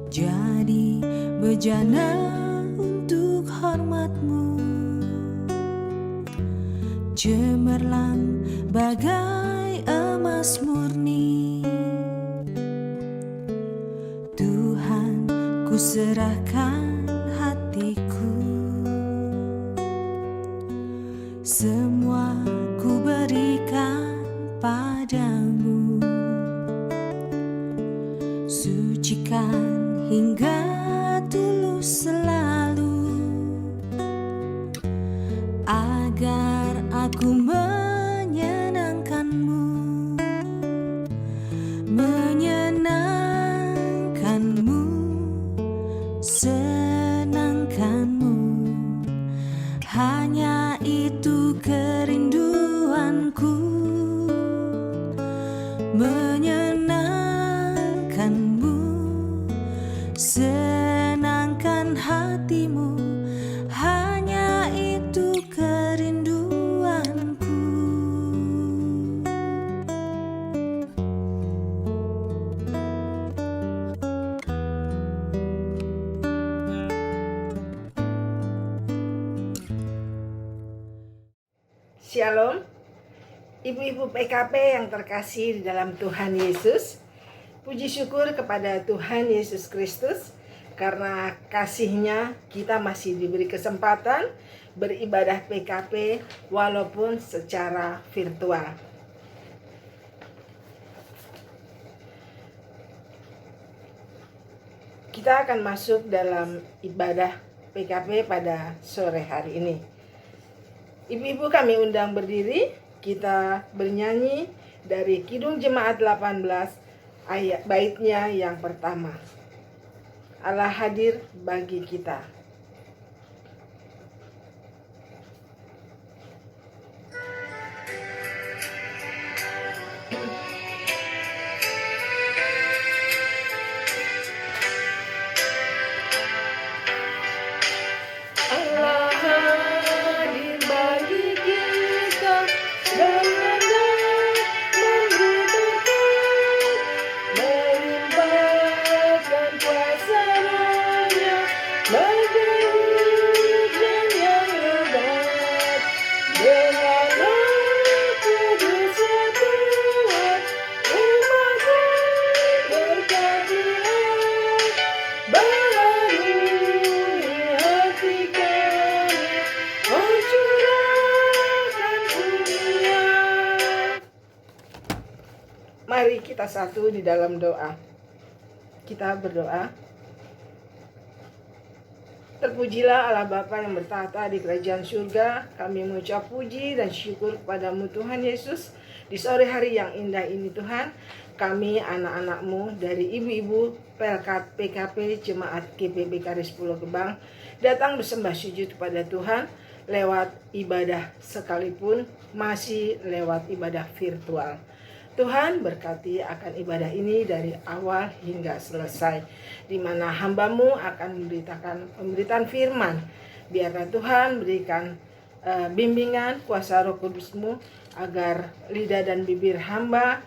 jadi bejana untuk hormat-Mu, cemerlang bagai emas murni. Tuhan, ku serahkan hatiku, semua ku berikan padamu. Sucikan hingga tulus selalu, agar aku menyenangkan-Mu, menyenangkan-Mu, senangkan-Mu. Hanya itu kerinduanku, menyenangkan-Mu, senangkan hati-Mu. Hanya itu kerinduanku. Shalom, ibu-ibu PKP yang terkasih di dalam Tuhan Yesus. Puji syukur kepada Tuhan Yesus Kristus, karena kasih-Nya kita masih diberi kesempatan beribadah PKP walaupun secara virtual. Kita akan masuk dalam ibadah PKP pada sore hari ini. Ibu-ibu kami undang berdiri, kita bernyanyi dari Kidung Jemaat 18 ayat baitnya yang pertama. Allah hadir bagi kita. Mari kita satu di dalam doa. Kita berdoa. Terpujilah Allah Bapa yang bertahta di kerajaan surga. Kami mengucap puji dan syukur kepadamu Tuhan Yesus. Di sore hari yang indah ini Tuhan, kami anak-anak-Mu dari ibu-ibu PKP Jemaat GPB Karis Pulau Gebang datang bersembah sujud kepada Tuhan lewat ibadah, sekalipun masih lewat ibadah virtual. Tuhan berkati akan ibadah ini dari awal hingga selesai, di mana hamba-Mu akan pemberitaan firman. Biarlah Tuhan berikan bimbingan kuasa Roh Kudus-Mu, agar lidah dan bibir hamba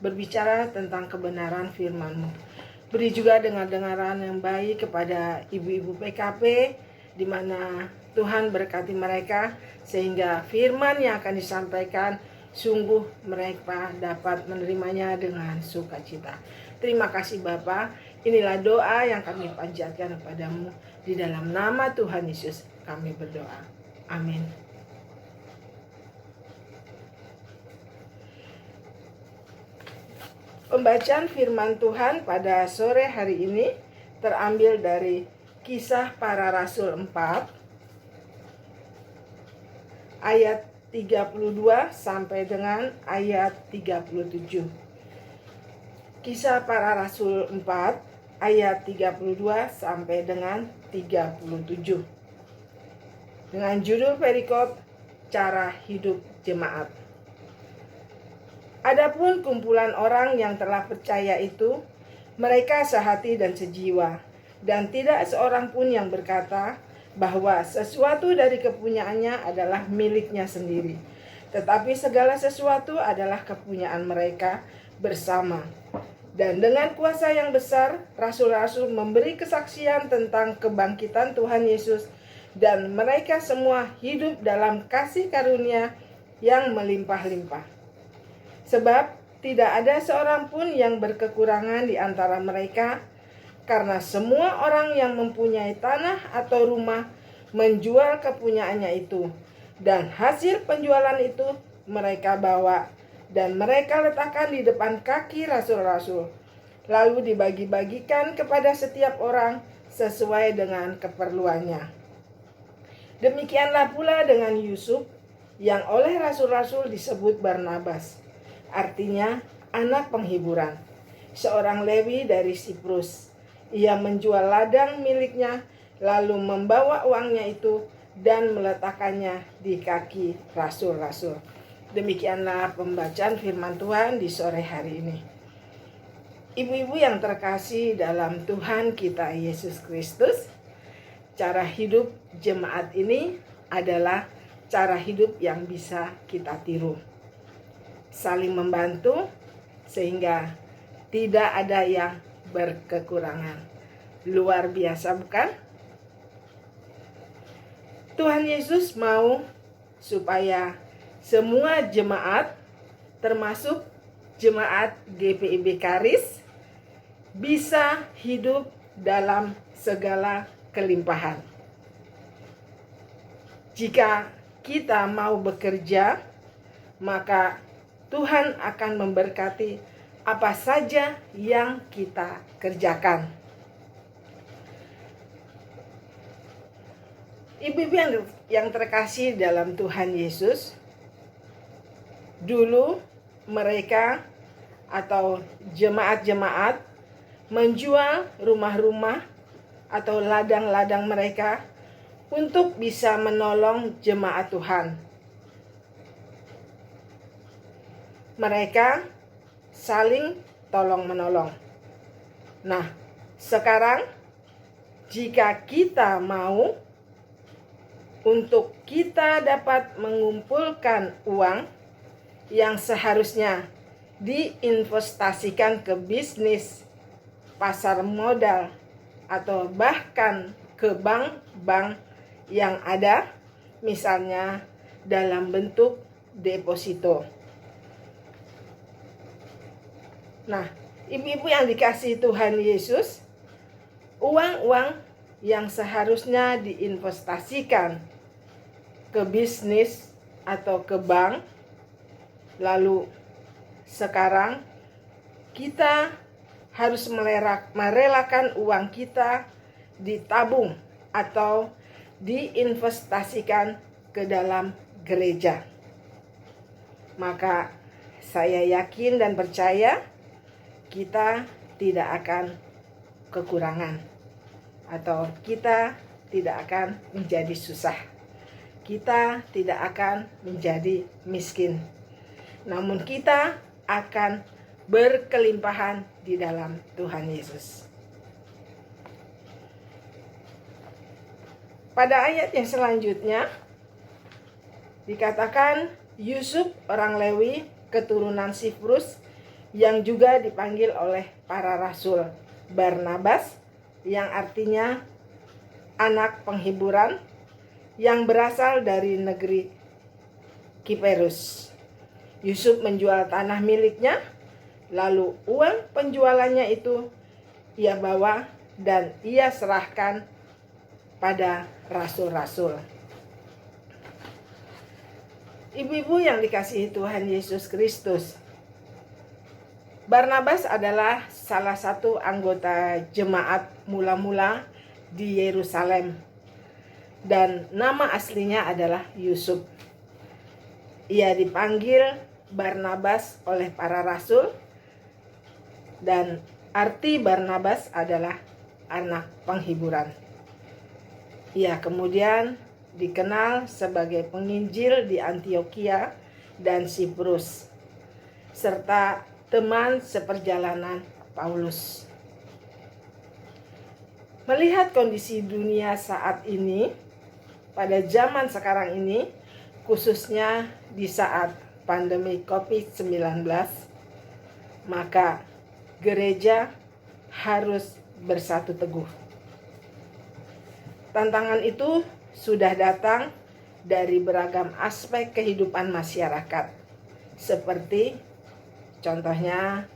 berbicara tentang kebenaran firman-Mu. Beri juga dengar-dengaran yang baik kepada ibu-ibu PKP, di mana Tuhan berkati mereka, sehingga firman yang akan disampaikan sungguh mereka dapat menerimanya dengan sukacita. Terima kasih Bapa. Inilah doa yang kami panjatkan kepadamu. Di dalam nama Tuhan Yesus kami berdoa. Amin. Pembacaan firman Tuhan pada sore hari ini terambil dari Kisah Para Rasul 4 ayat 32 sampai dengan ayat 37. Kisah Para Rasul 4 ayat 32 sampai dengan 37. Dengan judul perikop Cara Hidup Jemaat. Adapun kumpulan orang yang telah percaya itu, mereka sehati dan sejiwa, dan tidak seorang pun yang berkata bahwa sesuatu dari kepunyaannya adalah miliknya sendiri, tetapi segala sesuatu adalah kepunyaan mereka bersama. Dan dengan kuasa yang besar, rasul-rasul memberi kesaksian tentang kebangkitan Tuhan Yesus, dan mereka semua hidup dalam kasih karunia yang melimpah-limpah. Sebab tidak ada seorang pun yang berkekurangan di antara mereka, karena semua orang yang mempunyai tanah atau rumah menjual kepunyaannya itu, dan hasil penjualan itu mereka bawa dan mereka letakkan di depan kaki rasul-rasul, lalu dibagi-bagikan kepada setiap orang sesuai dengan keperluannya. Demikianlah pula dengan Yusuf, yang oleh rasul-rasul disebut Barnabas, artinya anak penghiburan, seorang Lewi dari Siprus. Ia menjual ladang miliknya, lalu membawa uangnya itu dan meletakkannya di kaki rasul-rasul. Demikianlah pembacaan firman Tuhan di sore hari ini. Ibu-ibu yang terkasih dalam Tuhan kita Yesus Kristus, cara hidup jemaat ini adalah cara hidup yang bisa kita tiru. Saling membantu sehingga tidak ada yang berkekurangan. Luar biasa, bukan? Tuhan Yesus mau supaya semua jemaat, termasuk jemaat GPIB Karis, bisa hidup dalam segala kelimpahan. Jika kita mau bekerja, maka Tuhan akan memberkati apa saja yang kita kerjakan. Ibu-ibu yang terkasih dalam Tuhan Yesus, dulu mereka atau jemaat-jemaat menjual rumah-rumah atau ladang-ladang mereka untuk bisa menolong jemaat Tuhan. Mereka saling tolong-menolong. Nah, sekarang jika kita mau untuk kita dapat mengumpulkan uang yang seharusnya diinvestasikan ke bisnis, pasar modal, atau bahkan ke bank-bank yang ada, misalnya dalam bentuk deposito. Nah, ibu-ibu yang dikasihi Tuhan Yesus, uang-uang yang seharusnya diinvestasikan ke bisnis atau ke bank, lalu sekarang kita harus merelakan uang kita ditabung atau diinvestasikan ke dalam gereja. Maka saya yakin dan percaya kita tidak akan kekurangan, atau kita tidak akan menjadi susah. Kita tidak akan menjadi miskin. Namun kita akan berkelimpahan di dalam Tuhan Yesus. Pada ayat yang selanjutnya dikatakan Yusuf orang Lewi keturunan Siprus yang juga dipanggil oleh para rasul Barnabas, yang artinya anak penghiburan, yang berasal dari negeri Kiperus. Yusuf menjual tanah miliknya, lalu uang penjualannya itu ia bawa dan ia serahkan pada rasul-rasul. Ibu-ibu yang dikasihi Tuhan Yesus Kristus, Barnabas adalah salah satu anggota jemaat mula-mula di Yerusalem, dan nama aslinya adalah Yusuf. Ia dipanggil Barnabas oleh para rasul, dan arti Barnabas adalah anak penghiburan. Ia kemudian dikenal sebagai penginjil di Antioquia dan Siprus, serta teman seperjalanan Paulus. Melihat kondisi dunia saat ini, pada zaman sekarang ini, khususnya di saat pandemi COVID-19, maka gereja harus bersatu teguh. Tantangan itu sudah datang dari beragam aspek kehidupan masyarakat, seperti contohnya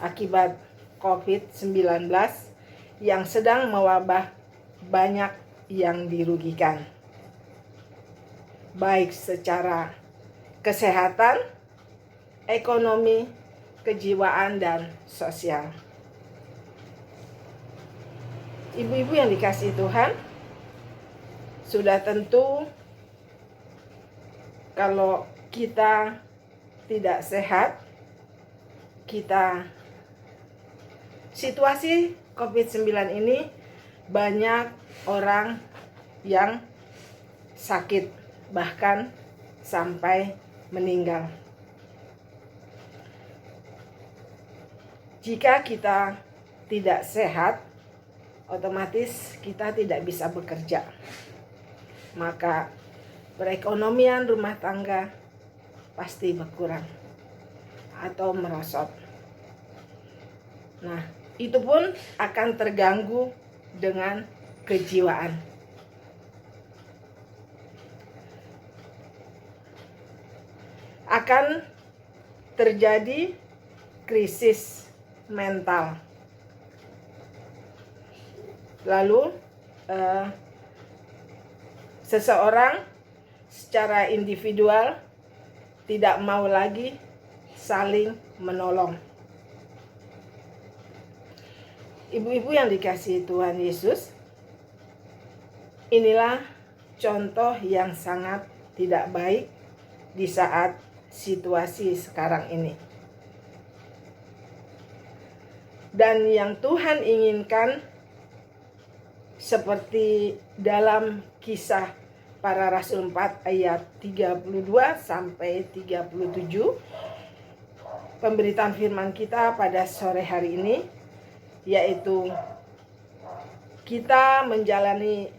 akibat COVID-19 yang sedang mewabah, banyak yang dirugikan, baik secara kesehatan, ekonomi, kejiwaan, dan sosial. Ibu-ibu yang dikasihi Tuhan, sudah tentu kalau kita tidak sehat, situasi COVID-19 ini banyak orang yang sakit, bahkan sampai meninggal. Jika kita tidak sehat, otomatis kita tidak bisa bekerja. Maka perekonomian rumah tangga pasti berkurang atau merosot. Nah, itu pun akan terganggu dengan kejiwaan. Akan terjadi krisis mental. Lalu seseorang secara individual tidak mau lagi saling menolong. Ibu-ibu yang dikasihi Tuhan Yesus, inilah contoh yang sangat tidak baik di saat situasi sekarang ini. Dan yang Tuhan inginkan, seperti dalam Kisah Para Rasul 4 ayat 32 sampai 37, pemberitaan firman kita pada sore hari ini, yaitu kita menjalani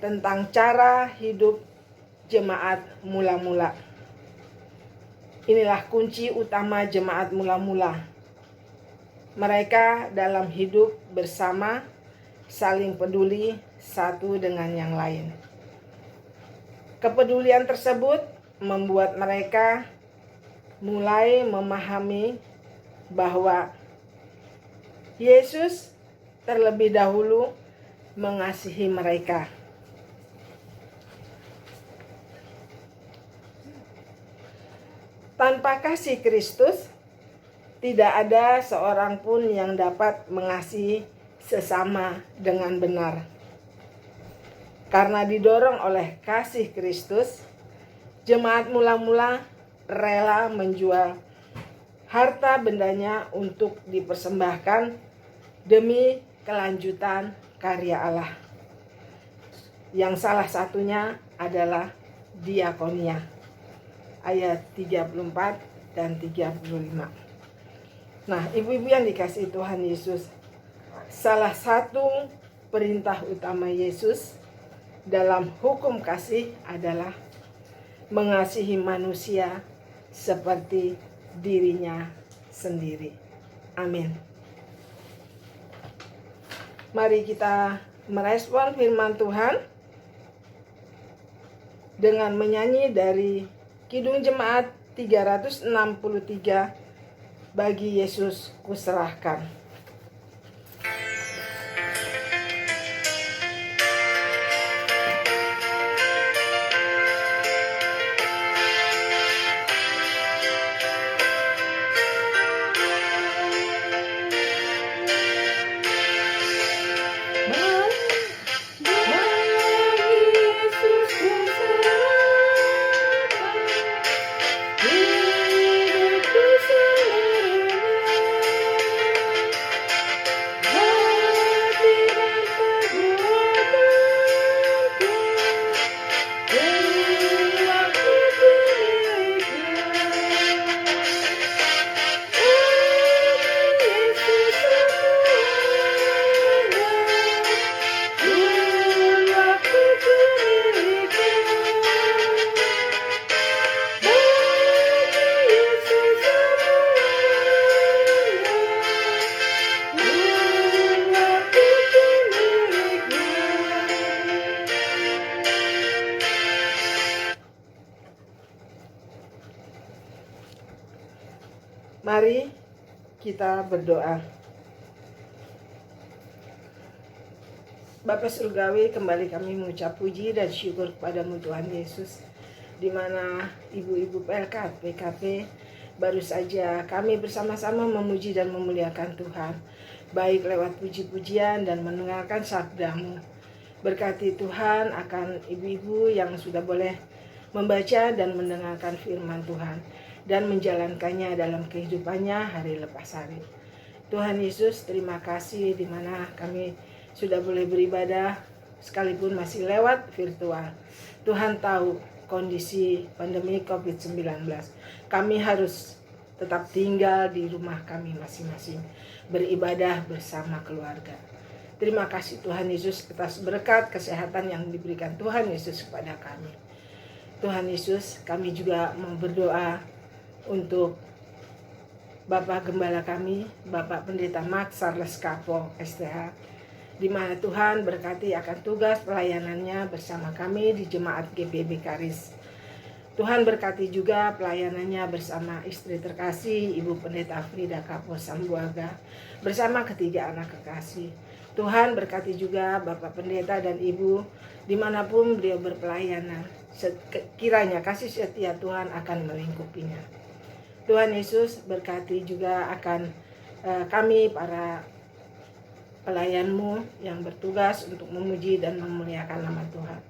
tentang cara hidup jemaat mula-mula. Inilah kunci utama jemaat mula-mula. Mereka dalam hidup bersama, saling peduli satu dengan yang lain. Kepedulian tersebut membuat mereka mulai memahami bahwa Yesus terlebih dahulu mengasihi mereka. Tanpa kasih Kristus, tidak ada seorang pun yang dapat mengasihi sesama dengan benar. Karena didorong oleh kasih Kristus, jemaat mula-mula rela menjual harta bendanya untuk dipersembahkan demi kelanjutan karya Allah. Yang salah satunya adalah diakonia. Ayat 34 dan 35. Nah, ibu-ibu yang dikasihi Tuhan Yesus, salah satu perintah utama Yesus dalam hukum kasih adalah mengasihi manusia seperti dirinya sendiri. Amin. Mari kita merespon firman Tuhan dengan menyanyi dari Kidung Jemaat 363, Bagi Yesus Kuserahkan. Kita berdoa. Bapa Surgawi, kembali kami mengucap puji dan syukur kepadamu Tuhan Yesus, di mana ibu-ibu PLK PKP baru saja kami bersama-sama memuji dan memuliakan Tuhan, baik lewat puji-pujian dan mendengarkan sabda-Mu. Berkati Tuhan akan ibu-ibu yang sudah boleh membaca dan mendengarkan firman Tuhan dan menjalankannya dalam kehidupannya hari lepas hari. Tuhan Yesus, terima kasih di mana kami sudah boleh beribadah sekalipun masih lewat virtual. Tuhan tahu kondisi pandemi COVID-19. Kami harus tetap tinggal di rumah kami masing-masing, beribadah bersama keluarga. Terima kasih Tuhan Yesus atas berkat kesehatan yang diberikan Tuhan Yesus kepada kami. Tuhan Yesus, kami juga mau berdoa untuk Bapak Gembala kami, Bapak Pendeta Max Charles Kapo STH, di mana Tuhan berkati akan tugas pelayanannya bersama kami di Jemaat GBB Karis. Tuhan berkati juga pelayanannya bersama istri terkasih Ibu Pendeta Frida Kapo Sambuaga bersama ketiga anak kekasih. Tuhan berkati juga Bapak Pendeta dan Ibu dimanapun beliau berpelayanan. Kiranya kasih setia Tuhan akan melingkupinya. Tuhan Yesus berkati juga akan kami para pelayan-Mu yang bertugas untuk memuji dan memuliakan nama Tuhan.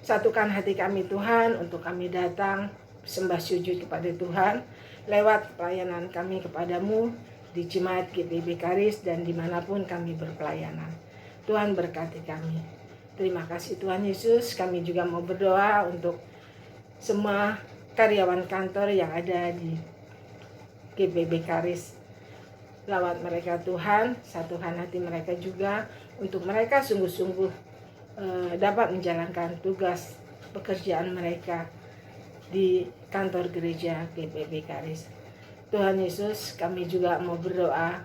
Satukan hati kami Tuhan untuk kami datang sembah sujud kepada Tuhan lewat pelayanan kami kepadamu di Jemaat GBB Karis dan dimanapun kami berpelayanan. Tuhan berkati kami. Terima kasih Tuhan Yesus. Kami juga mau berdoa untuk semua karyawan kantor yang ada di GBB Karis. Lawat mereka Tuhan, satukan hati mereka juga untuk mereka sungguh-sungguh dapat menjalankan tugas pekerjaan mereka di kantor gereja GBB Karis. Tuhan Yesus, kami juga mau berdoa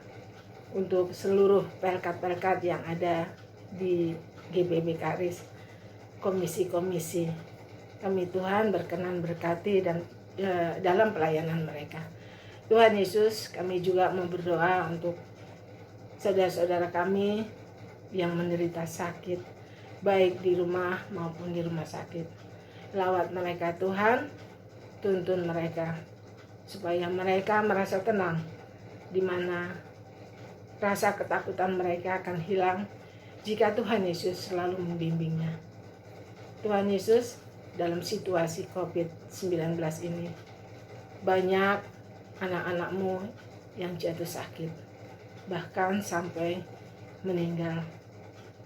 untuk seluruh pelkat-pelkat yang ada di GBB Karis, komisi-komisi. Kami Tuhan berkenan berkati dan dalam pelayanan mereka. Tuhan Yesus, kami juga mau berdoa untuk saudara-saudara kami yang menderita sakit, baik di rumah maupun di rumah sakit. Lawat mereka Tuhan, tuntun mereka, supaya mereka merasa tenang, di mana rasa ketakutan mereka akan hilang jika Tuhan Yesus selalu membimbingnya. Tuhan Yesus, dalam situasi COVID-19 ini, banyak anak-anak-Mu yang jatuh sakit, bahkan sampai meninggal.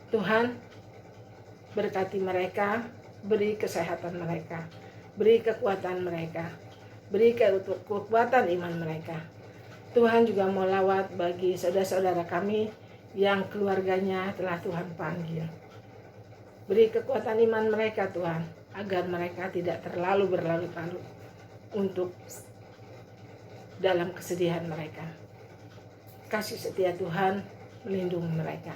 Tuhan, berkati mereka, beri kesehatan mereka, beri kekuatan mereka, beri kekuatan iman mereka. Tuhan juga mau lawat bagi saudara-saudara kami yang keluarganya telah Tuhan panggil. Beri kekuatan iman mereka Tuhan, agar mereka tidak terlalu berlarut-larut untuk dalam kesedihan mereka. Kasih setia Tuhan melindungi mereka.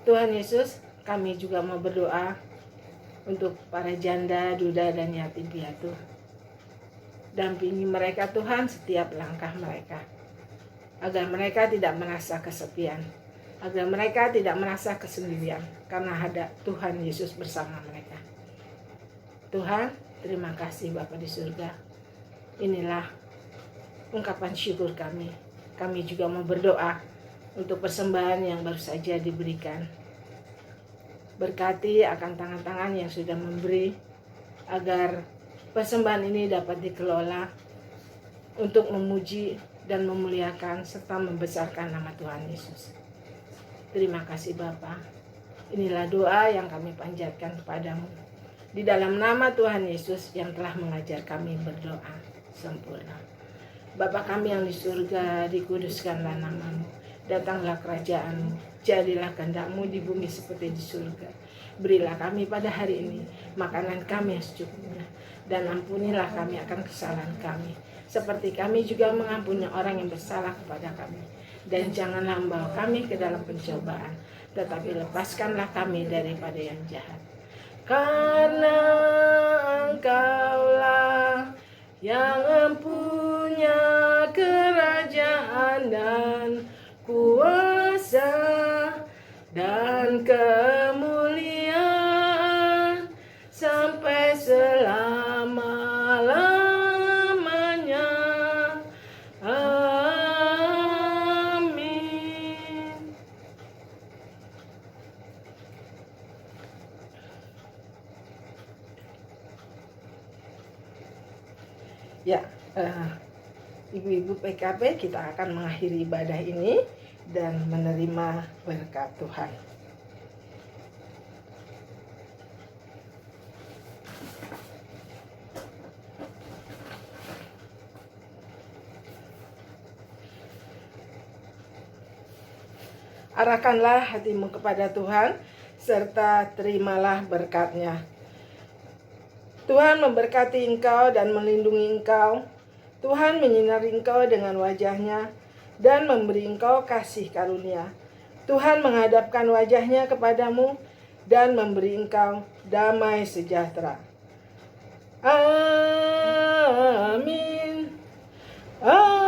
Tuhan Yesus, kami juga mau berdoa untuk para janda, duda, dan yatim piatu. Dampingi mereka Tuhan setiap langkah mereka, agar mereka tidak merasa kesepian, agar mereka tidak merasa kesendirian, karena ada Tuhan Yesus bersama mereka. Tuhan, terima kasih Bapa di surga. Inilah ungkapan syukur kami. Kami juga mau berdoa untuk persembahan yang baru saja diberikan. Berkati akan tangan-tangan yang sudah memberi, agar persembahan ini dapat dikelola untuk memuji dan memuliakan serta membesarkan nama Tuhan Yesus. Terima kasih Bapa. Inilah doa yang kami panjatkan kepadamu. Di dalam nama Tuhan Yesus yang telah mengajar kami berdoa sempurna. Bapa kami yang di surga, dikuduskanlah nama-Mu. Datanglah kerajaan-Mu. Jadilah kehendak-Mu di bumi seperti di surga. Berilah kami pada hari ini makanan kami yang secukupnya. Dan ampunilah kami akan kesalahan kami, seperti kami juga mengampuni orang yang bersalah kepada kami. Dan janganlah membawa kami ke dalam pencobaan, tetapi lepaskanlah kami daripada yang jahat. Karena Engkaulah yang mempunyai kerajaan kerajaan, kuasa, dan kemuliaan sampai selama-lamanya. Amin. Ya, ibu-ibu PKP, kita akan mengakhiri ibadah ini dan menerima berkat Tuhan. Arahkanlah hatimu kepada Tuhan, serta terimalah berkat-Nya. Tuhan memberkati engkau dan melindungi engkau. Tuhan menyinari engkau dengan wajah-Nya dan memberi engkau kasih karunia. Tuhan menghadapkan wajah-Nya kepadamu dan memberi engkau damai sejahtera. Amin. Amin.